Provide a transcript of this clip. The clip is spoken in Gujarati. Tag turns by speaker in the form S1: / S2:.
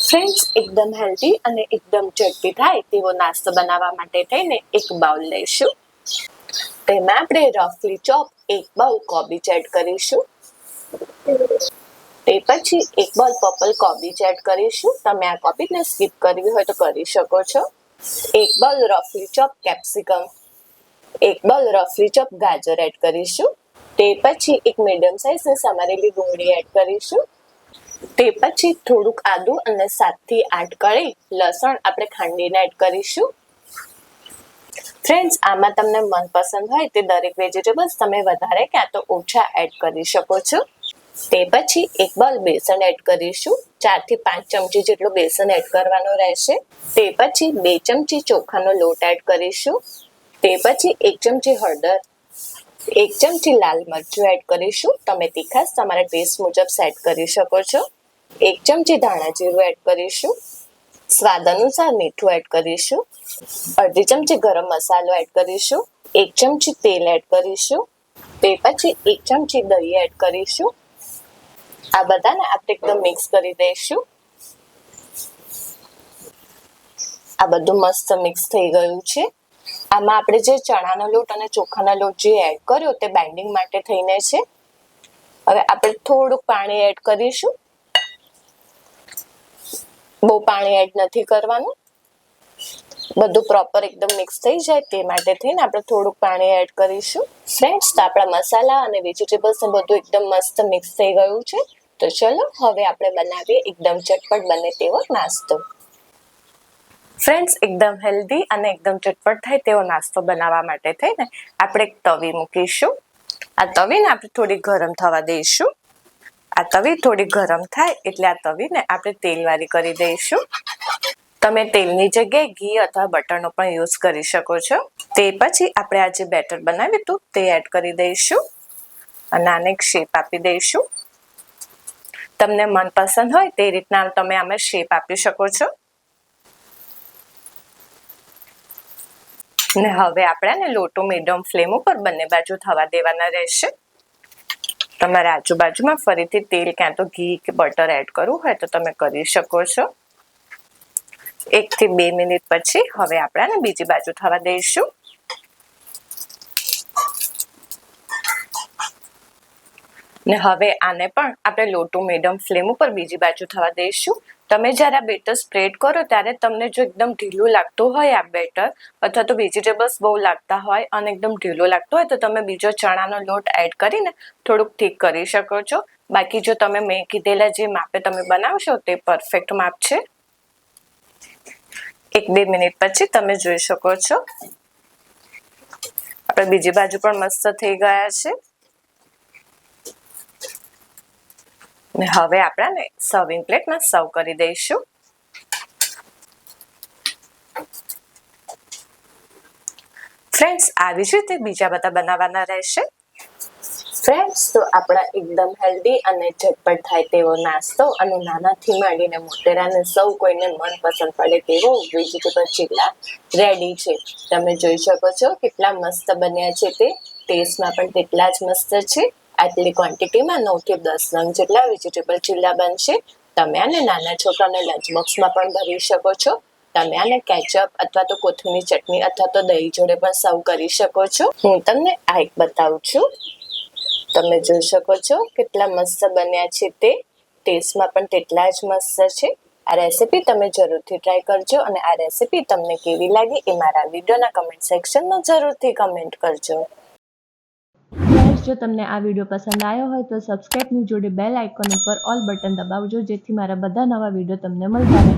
S1: ફ્રેન્ડ્સ, એકદમ હેલ્ધી અને એકદમ ઝડપી થાય તેવો નાસ્તો બનાવવા માટે થઈને એક બાઉલ લઈશું. તેમાં આપણે રફલી ચોપ એક બાઉલ કોબીજ એડ કરીશું. તે પછી એક બાઉલ પર્પલ કોબીજ એડ કરીશું. તમે આ કોબીજને સ્કીપ કરવી હોય તો કરી શકો છો. એક બાઉલ રફલી ચોપ કેપ્સિકમ, એક બાઉલ રફલી ચોપ ગાજર એડ કરીશું. તે પછી એક મીડિયમ સાઇઝની સમારેલી ડુંગળી એડ કરીશું. તે પછી થોડુંક આદુ અને 7 થી 8 કળી લસણ આપણે ખાંડીને એડ કરીશું. ફ્રેન્ડ્સ, આમાં તમને મનપસંદ હોય તે દરેક વેજીટેબલ્સ તમે વધારે ક્યાં તો ઓછા એડ કરી શકો છો. તે પછી એક બાઉલ બેસન એડ કરીશું. 4 થી 5 ચમચી જેટલું બેસન એડ કરવાનું રહેશે. તે પછી 2 ચમચી ચોખાનો લોટ એડ કરીશું. તે પછી 1 ચમચી હળદર, 1 ચમચી લાલ મરચું એડ કરીશું. તમે તીખાશ તમારા ટેસ્ટ મુજબ સેટ કરી શકો છો. 1 ચમચી ધાણા જીરું એડ કરીશું. સ્વાદ અનુસાર મીઠું એડ કરીશું. અડધી ચમચી ગરમ મસાલો એડ કરીશું. 1 ચમચી તેલ એડ કરીશું. તે પછી 1 ચમચી દહીં એડ કરીશું. આ બધાને આપણે એકદમ મિક્સ કરી દઈશું. આ બધું મસ્ત મિક્સ થઈ ગયું છે. આમાં આપણે જે ચણાનો લોટ અને ચોખાનો લોટ જે એડ કર્યો તે બાઇન્ડિંગ માટે થઈને છે. હવે આપણે થોડુંક પાણી એડ કરીશું. બહુ પાણી એડ નથી કરવાનું. બધું પ્રોપર એકદમ મિક્સ થઈ જાય તે માટે થઈને આપણે થોડુંક પાણી એડ કરીશું. ફ્રેન્ડ્સ, તો આપણા મસાલા અને વેજીટેબલ્સ બધું એકદમ મસ્ત મિક્સ થઈ ગયું છે. તો ચલો હવે આપણે બનાવીએ એકદમ ઝટપટ બને તેવો નાસ્તો. ફ્રેન્ડ્સ, એકદમ હેલ્ધી અને એકદમ ઝટપટ થાય તેવો નાસ્તો બનાવવા માટે થઈને આપણે એક તવી મૂકીશું. આ તવીને આપણે થોડી ગરમ થવા દઈશું. આ તવી થોડી ગરમ થાય એટલે આ તવીને આપણે તેલવાળી કરી દઈશું. તમે તેલની જગ્યાએ ઘી અથવા બટરનો પણ યુઝ કરી શકો છો. તે પછી આપણે આ જે બેટર બનાવ્યું હતું તે એડ કરી દઈશું અને આને એક શેપ આપી દઈશું. તમને મનપસંદ હોય તે રીતના તમે આમાં શેપ આપી શકો છો. ને હવે આપણે લોટો મીડિયમ ફ્લેમ ઉપર બંને બાજુ થવા દેવાના રહેશે. તમારે આજુબાજુમાં ફરીથી તેલ ક્યાં તો ઘી કે બટર એડ કરવું હોય તો તમે કરી શકો છો. 1 થી 2 મિનિટ પછી હવે આપણે બીજી બાજુ થવા દઈશું. ને હવે આને પણ આપણે લો ટુ મીડિયમ ફ્લેમ ઉપર બીજી બાજુ થવા દઈશું. તમે જ્યારે આ બેટર સ્પ્રેડ કરો ત્યારે તમને જો એકદમ ઢીલું લાગતું હોય આ બેટર અથવા તો વેજીટેબલ્સ બહુ લાગતા હોય અને એકદમ ઢીલું લાગતું હોય તો તમે બીજો ચણાનો લોટ એડ કરીને થોડુંક ઠીક કરી શકો છો. બાકી જો તમે મેં કીધેલા જે માપે તમે બનાવશો તે પરફેક્ટ માપ છે. 1-2 મિનિટ પછી તમે જોઈ શકો છો આપણે બીજી બાજુ પણ મસ્ત થઈ ગયા છે. ને હવે આપણે સર્વિંગ પ્લેટમાં સર્વ કરી દઈશું. ફ્રેન્ડ્સ, આવી જ રીતે બીજા બધા બનાવવાના રહેશે. ફ્રેન્ડ્સ, તો આપણા એકદમ હેલ્ધી અને ઝટપટ થાય તેવો નાસ્તો અને નાનાથી માંડીને મોટેરાને સૌ કોઈને મનપસંદ પડે તેવો વેજીટેબલ ચીલા રેડી છે. તમે જોઈ શકો છો કેટલા મસ્ત બન્યા છે તે. ટેસ્ટમાં પણ તેટલા જ મસ્ત છે. આટલી ક્વોન્ટિટીમાં 9 થી 10 નંગ જેટલા વેજીટેબલ ચીલા બનશે. તમે આને નાના છોકરાને લંચ બોક્સમાં પણ ભરી શકો છો. તમે આને કેચઅપ અથવા તો કોથમીર ચટણી અથવા તો દહીં જોડે પણ સર્વ કરી શકો છો. હું તમને આ એક બતાવું છું. તમે જોઈ શકો છો કેટલા મસ્ત બન્યા છે તે. ટેસ્ટમાં પણ તેટલા જ મસ્ત છે. આ રેસીપી તમે જરૂરથી ટ્રાય કરજો અને આ રેસીપી તમને કેવી લાગી એ મારા વિડીયોના કમેન્ટ સેક્શનમાં જરૂરથી કમેન્ટ કરજો.
S2: જો તમને આ વિડીયો પસંદ આવ્યો હોય તો સબસ્ક્રાઇબની જોડે બેલ આઇકોન ઉપર ઓલ બટન દબાવજો જેથી મારા બધા નવા વિડીયો તમને મળતા રહે.